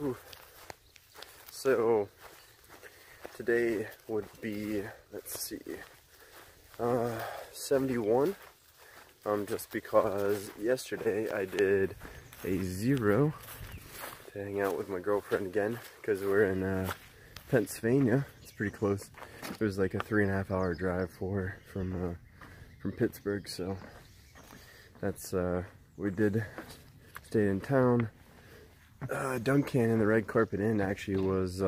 Ooh. So today would be, let's see, 71. Just because yesterday I did a 0 to hang out with my girlfriend again, because we're in Pennsylvania. It's pretty close. It was like a 3.5-hour drive from Pittsburgh, so that's we did stay in town. Duncan and the Red Carpet Inn actually was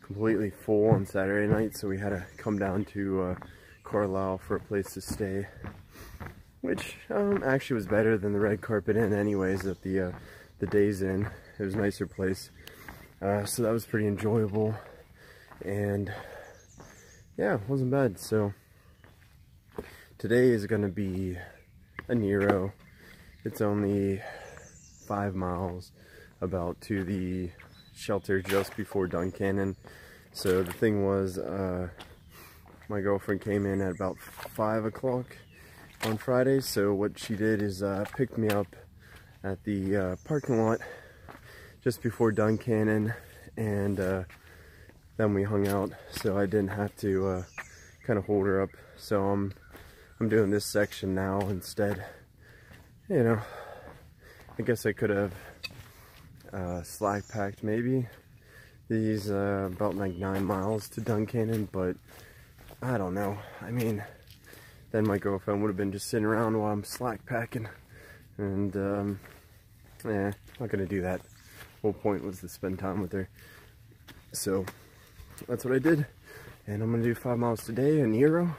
completely full on Saturday night, so we had to come down to Carlisle for a place to stay, which actually was better than the Red Carpet Inn anyways at the Days Inn. It was a nicer place, so that was pretty enjoyable, and yeah, it wasn't bad. So today is going to be a Nero. It's only 5 miles about to the shelter just before Duncannon. So the thing was, my girlfriend came in at about 5 o'clock on Friday, so what she did is picked me up at the parking lot just before Duncannon, and then we hung out, so I didn't have to kind of hold her up. So I'm doing this section now instead. You know, I guess I could have slack packed maybe these about like 9 miles to Duncannon, but I don't know. I mean, then my girlfriend would have been just sitting around while I'm slack packing, and yeah, not gonna do that. Whole point was to spend time with her. So that's what I did, and I'm gonna do 5 miles today, a Nero,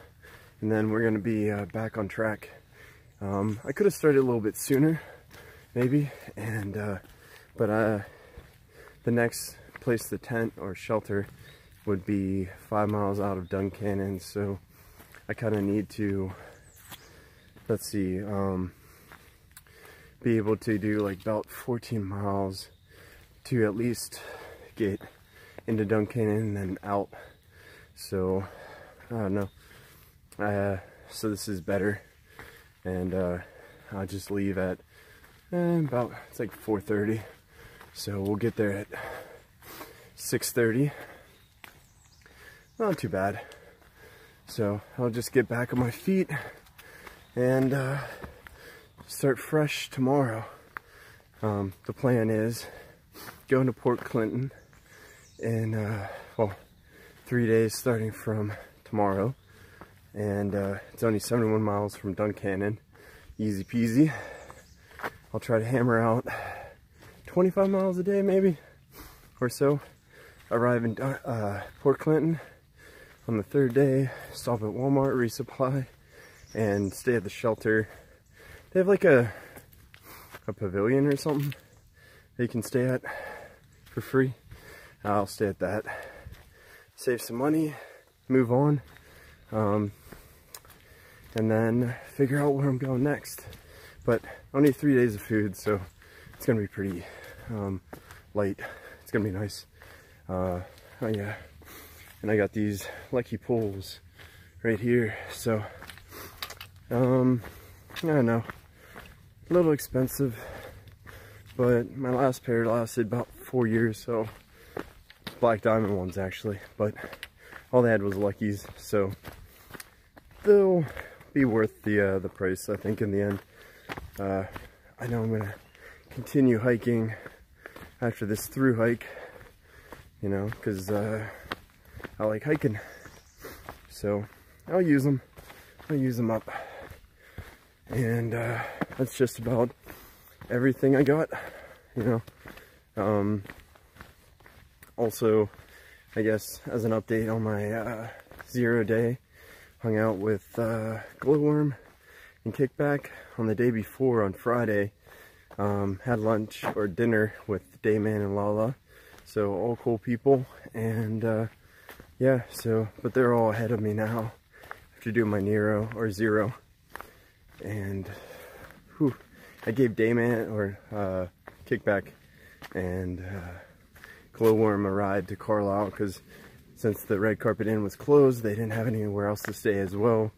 and then we're gonna be back on track. I could have started a little bit sooner, maybe, and but the next place to tent or shelter would be 5 miles out of Duncannon, so I kind of need to, let's see, be able to do like about 14 miles to at least get into Duncannon and then out. So I don't know. So this is better, and I'll just leave at about, it's like 4:30, so we'll get there at 6:30. Not too bad. So I'll just get back on my feet and start fresh tomorrow. The plan is going to Port Clinton in well, 3 days starting from tomorrow, and it's only 71 miles from Duncannon. Easy peasy. I'll try to hammer out 25 miles a day maybe or so. Arrive in Port Clinton on the 3rd day, stop at Walmart, resupply, and stay at the shelter. They have like a pavilion or something that you can stay at for free. I'll stay at that, save some money, move on, and then figure out where I'm going next. But only 3 days of food, so it's gonna be pretty light. It's gonna be nice. Oh yeah, and I got these Lucky Pulls right here, so I don't know, a little expensive, but my last pair lasted about 4 years, so Black Diamond ones actually, but all they had was Luckies, so they'll be worth the price, I think, in the end. I know I'm gonna continue hiking after this through hike, you know, because I like hiking, so I'll use them up, and that's just about everything I got, you know. Also, I guess as an update on my 0 day, hung out with Glowworm and Kickback on the day before on Friday. Had lunch or dinner with Dayman and Lala, so all cool people, and yeah, so, but they're all ahead of me now after doing my Nero or 0, and whew, I gave Dayman or Kickback and Glowworm a ride to Carlisle, because since the Red Carpet Inn was closed, they didn't have anywhere else to stay as well,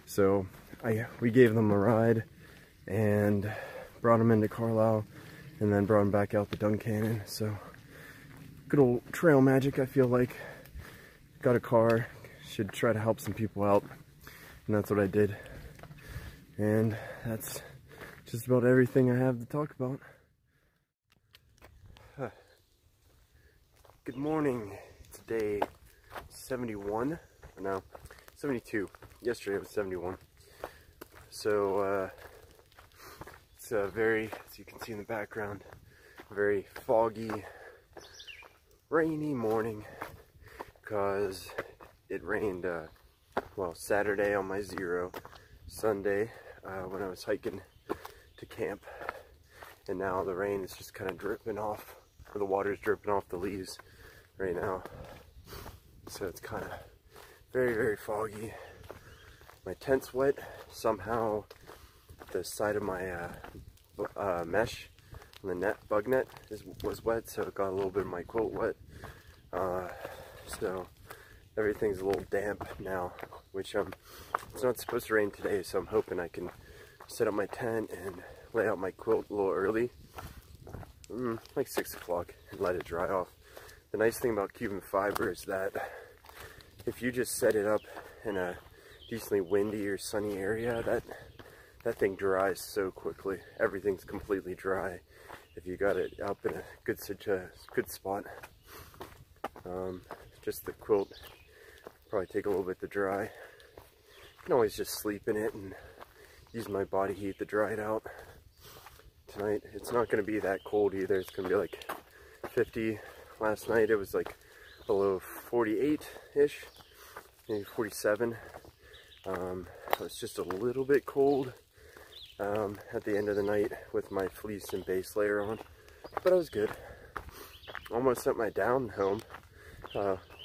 so we gave them a ride and brought them into Carlisle, and then brought them back out to Duncannon. So good old trail magic, I feel like. Got a car, should try to help some people out, and that's what I did. And that's just about everything I have to talk about. Good morning. It's day 71, or no, 72. Yesterday it was 71. So it's a very, as you can see in the background, very foggy, rainy morning, because it rained, well, Saturday on my zero, Sunday when I was hiking to camp, and now the rain is just kind of dripping off, or the water's dripping off the leaves right now. So it's kind of very, very foggy. My tent's wet. Somehow the side of my mesh on the net, bug net, was wet, so it got a little bit of my quilt wet. So everything's a little damp now, which it's not supposed to rain today, so I'm hoping I can set up my tent and lay out my quilt a little early, like 6 o'clock, and let it dry off. The nice thing about Cuben fiber is that if you just set it up in a decently windy or sunny area, that thing dries so quickly. Everything's completely dry if you got it up in a good spot. Just the quilt probably take a little bit to dry. You can always just sleep in it and use my body heat to dry it out. Tonight it's not going to be that cold either. It's going to be like 50. Last night it was like below 48-ish, maybe 47. It was just a little bit cold at the end of the night with my fleece and base layer on, but I was good. Almost sent my down home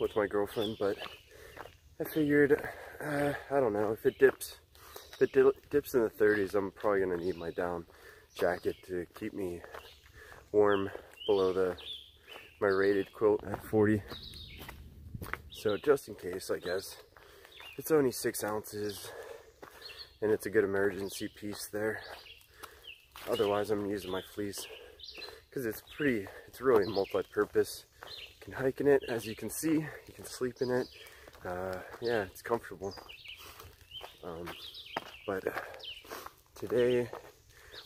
with my girlfriend, but I figured, I don't know, if it dips in the 30s, I'm probably gonna need my down jacket to keep me warm below my rated quilt at 40. So just in case, I guess. It's only 6 ounces, and it's a good emergency piece there. Otherwise, I'm using my fleece because it's really multi-purpose. You can hike in it, as you can see. You can sleep in it. Yeah, it's comfortable. But today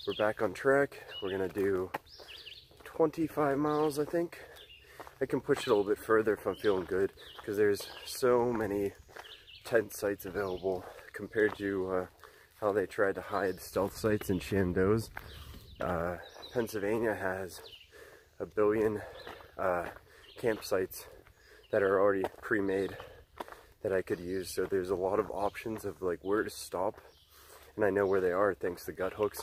we're back on track. We're gonna do 25 miles, I think. I can push it a little bit further if I'm feeling good, because there's so many tent sites available compared to how they tried to hide stealth sites in Chandos. Pennsylvania has a billion campsites that are already pre-made that I could use, so there's a lot of options of like where to stop, and I know where they are thanks to gut hooks,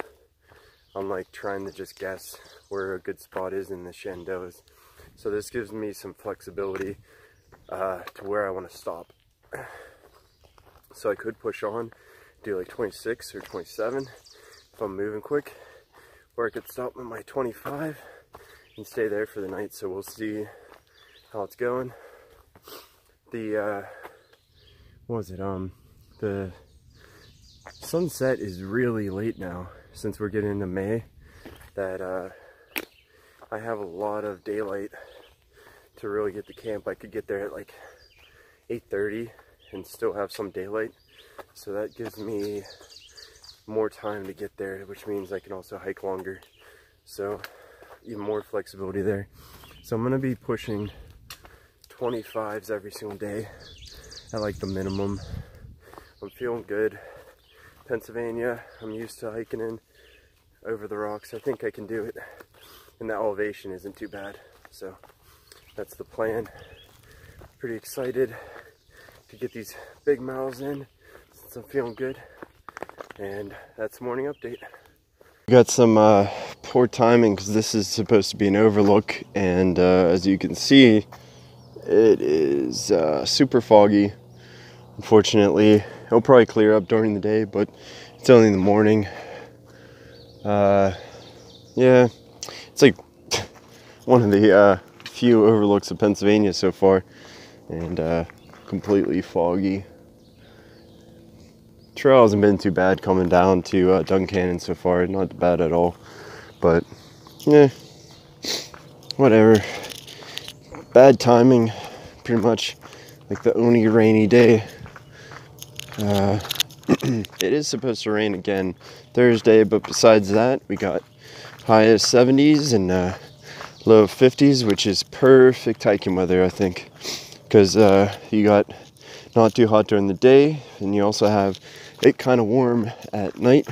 unlike trying to just guess where a good spot is in the Chandos. So this gives me some flexibility to where I want to stop. So I could push on, do like 26 or 27 if I'm moving quick, or I could stop at my 25 and stay there for the night. So we'll see how it's going. The the sunset is really late now, since we're getting into May, that I have a lot of daylight to really get to camp. I could get there at like 8:30 and still have some daylight, so that gives me more time to get there, which means I can also hike longer, so even more flexibility there. So I'm gonna be pushing 25s every single day at like the minimum. I'm feeling good. Pennsylvania, I'm used to hiking in over the rocks. I think I can do it, and the elevation isn't too bad, so that's the plan. Pretty excited to get these big miles in since I'm feeling good, and that's morning update. Got some poor timing because this is supposed to be an overlook, and as you can see, it is super foggy. Unfortunately, it'll probably clear up during the day, but it's only in the morning. Yeah, it's like one of the few overlooks of Pennsylvania so far, and completely foggy. Trail hasn't been too bad coming down to Duncannon so far, not bad at all, but yeah, whatever. bad timing, pretty much like the only rainy day. It is supposed to rain again Thursday, but besides that, we got high of 70s and low of 50s, which is perfect hiking weather, I think, because you got not too hot during the day, and you also have it kind of warm at night,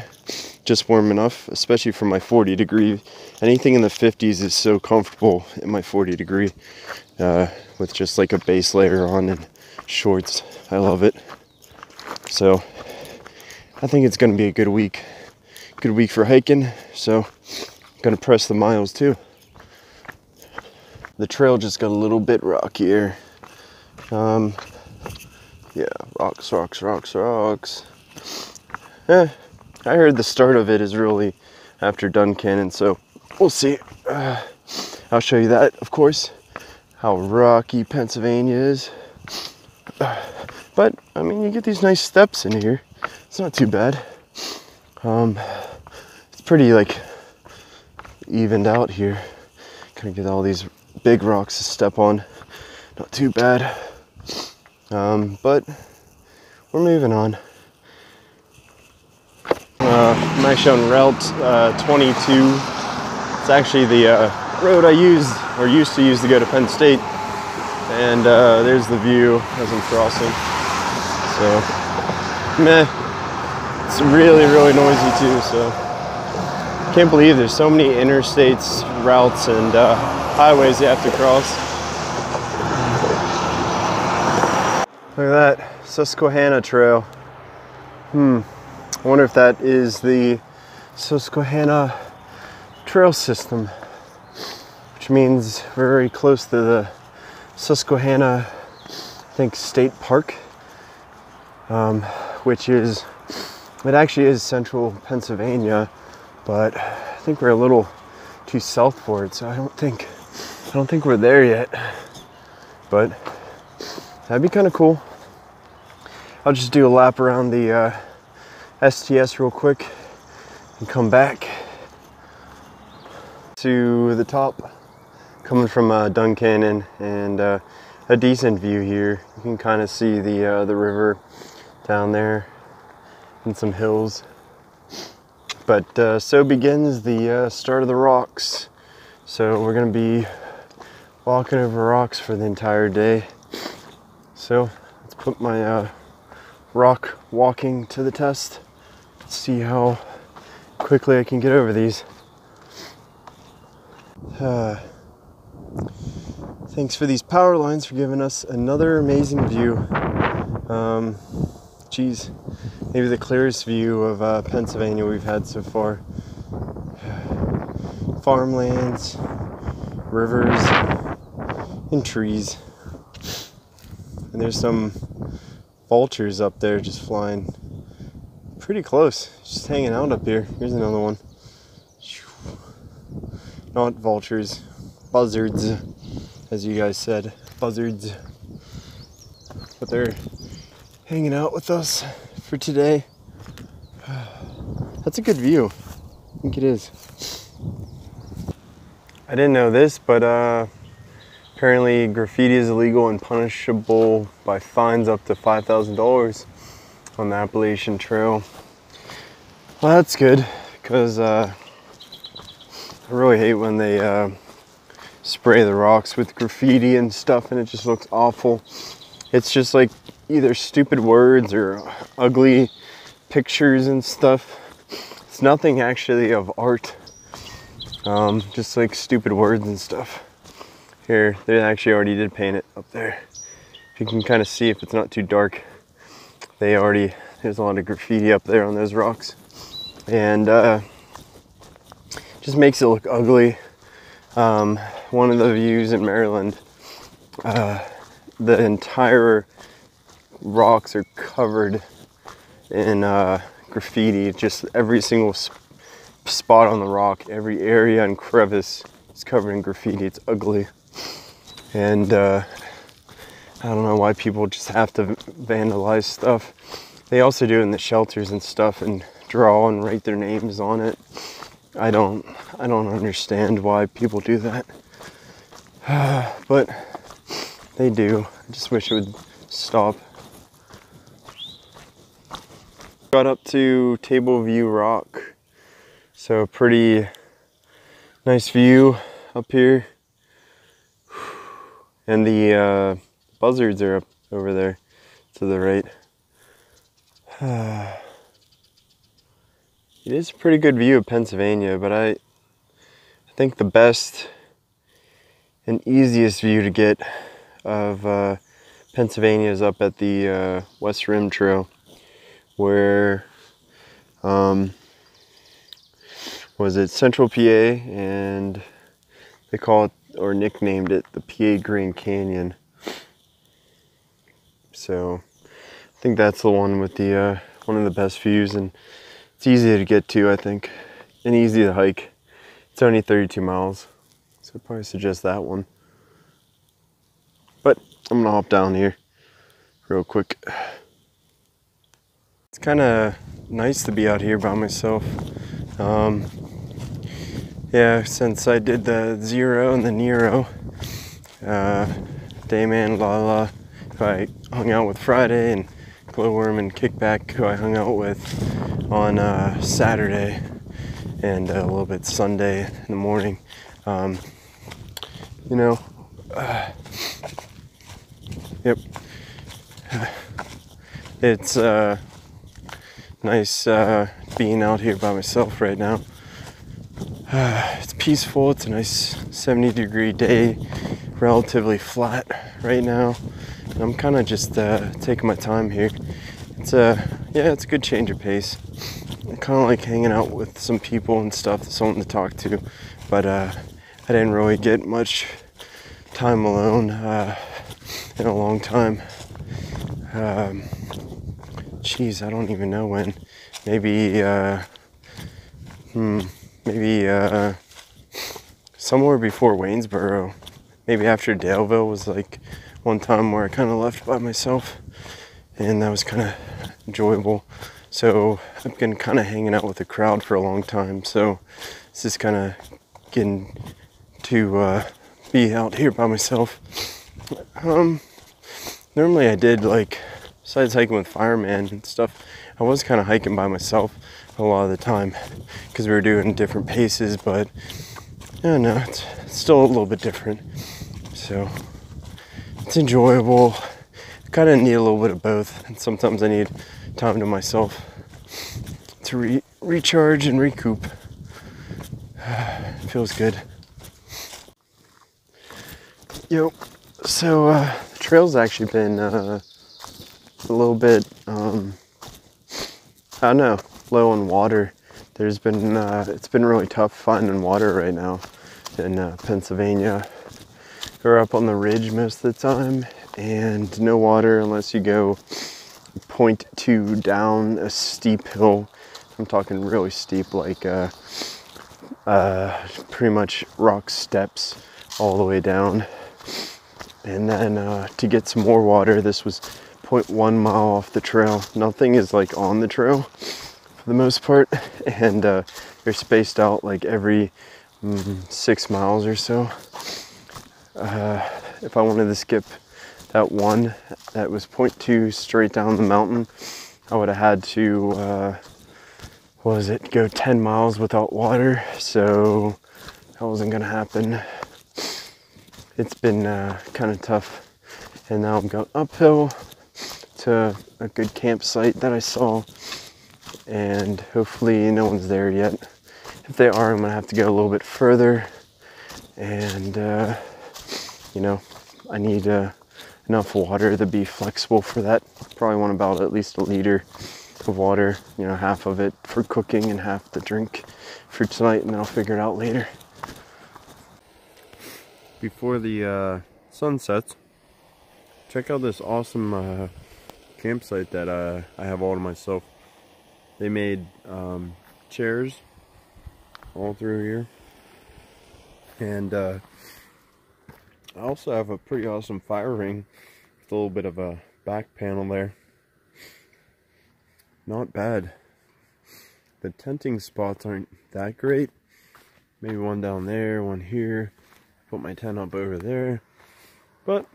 just warm enough, especially for my 40 degree. Anything in the 50s is so comfortable in my 40 degree with just like a base layer on and shorts. I love it. So I think it's going to be a good week for hiking. So I'm going to press the miles too. The trail just got a little bit rockier. Yeah, rocks. I heard the start of it is really after Duncannon, so we'll see. I'll show you that, of course, how rocky Pennsylvania is. But, I mean, you get these nice steps in here. It's not too bad. It's pretty, like, evened out here. Kind of get all these big rocks to step on. Not too bad. But we're moving on. I'm actually on Route 22. It's actually the road I used to use to go to Penn State. And there's the view as I'm crossing. So, meh. It's really, really noisy too, so. Can't believe there's so many interstates, routes, and highways you have to cross. Look at that, Susquehanna Trail. I wonder if that is the Susquehanna Trail System, which means we're very close to the Susquehanna, I think, State Park, which is, it actually is central Pennsylvania, but I think we're a little too south for it, so I don't think we're there yet, but that'd be kind of cool. I'll just do a lap around the STS real quick and come back to the top, coming from Duncannon, and a decent view here. You can kind of see the river down there and some hills. But so begins the start of the rocks. So we're gonna be walking over rocks for the entire day. So let's put my rock walking to the test. Let's see how quickly I can get over these. Thanks for these power lines for giving us another amazing view. Geez, maybe the clearest view of Pennsylvania we've had so far. Farmlands, rivers, and trees. And there's some vultures up there just flying pretty close, just hanging out up here. Here's another one. Not vultures, buzzards, as you guys said, buzzards. But they're hanging out with us for today. That's a good view. I think it is. I didn't know this, but apparently graffiti is illegal and punishable by fines up to $5,000 on the Appalachian Trail. Well, that's good, because I really hate when they spray the rocks with graffiti and stuff and it just looks awful. It's just like either stupid words or ugly pictures and stuff. It's nothing actually of art, just like stupid words and stuff. Here, they actually already did paint it up there. If you can kind of see, if it's not too dark, there's a lot of graffiti up there on those rocks. And just makes it look ugly. One of the views in Maryland, the entire rocks are covered in graffiti. Just every single spot on the rock, every area and crevice is covered in graffiti. It's ugly. And I don't know why people just have to vandalize stuff. They also do it in the shelters and stuff and draw and write their names on it. I don't understand why people do that. But They do. I just wish it would stop. Got up to Table View Rock. So pretty nice view up here. And the buzzards are up over there to the right. It is a pretty good view of Pennsylvania, but I think the best and easiest view to get of Pennsylvania is up at the West Rim Trail, where was it Central PA, and they call it, or nicknamed it, the PA Grand Canyon. So I think that's the one with the one of the best views, and it's easy to get to, I think, and easy to hike. It's only 32 miles, so I'd probably suggest that one. But I'm gonna hop down here real quick. It's kind of nice to be out here by myself. Yeah, since I did the Zero and the Nero, Dayman, Lala, who I hung out with Friday, and Glowworm and Kickback, who I hung out with on Saturday, and a little bit Sunday in the morning. You know, yep. It's nice being out here by myself right now. It's peaceful. It's a nice 70-degree day, relatively flat right now. And I'm kind of just taking my time here. It's it's a good change of pace. I kind of like hanging out with some people and stuff, someone to talk to. But I didn't really get much time alone in a long time. Geez, I don't even know when. Maybe somewhere before Waynesboro. Maybe after Daleville was like one time where I kind of left by myself, and that was kind of enjoyable. So I've been kind of hanging out with the crowd for a long time, so it's just kind of getting to be out here by myself. Normally I did, like, besides hiking with Fireman and stuff, I was kind of hiking by myself a lot of the time because we were doing different paces, but yeah, no, it's still a little bit different. So it's enjoyable. I kind of need a little bit of both, and sometimes I need time to myself to recharge and recoup. Feels good. Yo, so the trail's actually been a little bit, I don't know, low on water. There's been, it's been really tough finding water right now in Pennsylvania. We're up on the ridge most of the time, and no water unless you go 0.2 down a steep hill. I'm talking really steep, like pretty much rock steps all the way down. And then to get some more water, this was 0.1 mile off the trail. Nothing is like on the trail for the most part, and they're spaced out like every 6 miles or so. If I wanted to skip that one that was 0.2 straight down the mountain, I would have had to go 10 miles without water, so that wasn't gonna happen. It's been kind of tough, and now I'm going uphill to a good campsite that I saw, and hopefully no one's there yet. If they are, I'm gonna have to go a little bit further, and you know, I need enough water to be flexible for that. Probably want about at least 1 liter of water, you know, half of it for cooking and half to drink for tonight, and then I'll figure it out later. Before the sun sets, check out this awesome campsite that I have all to myself. They made chairs all through here, and I also have a pretty awesome fire ring with a little bit of a back panel there. Not bad. The tenting spots aren't that great. Maybe one down there, one here. Put my tent up over there. But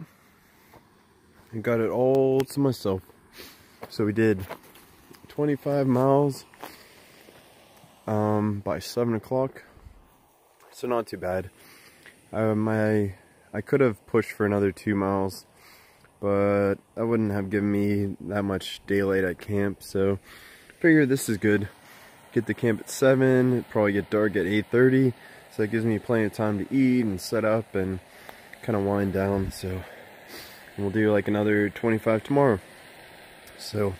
and got it all to myself. So we did 25 miles by 7 o'clock. So not too bad. I could have pushed for another 2 miles, but that wouldn't have given me that much daylight at camp. So figure this is good. Get to camp at 7, it'd probably get dark at 8:30. So that gives me plenty of time to eat and set up and kind of wind down. So we'll do like another 25 tomorrow. So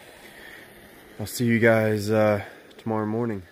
I'll see you guys tomorrow morning.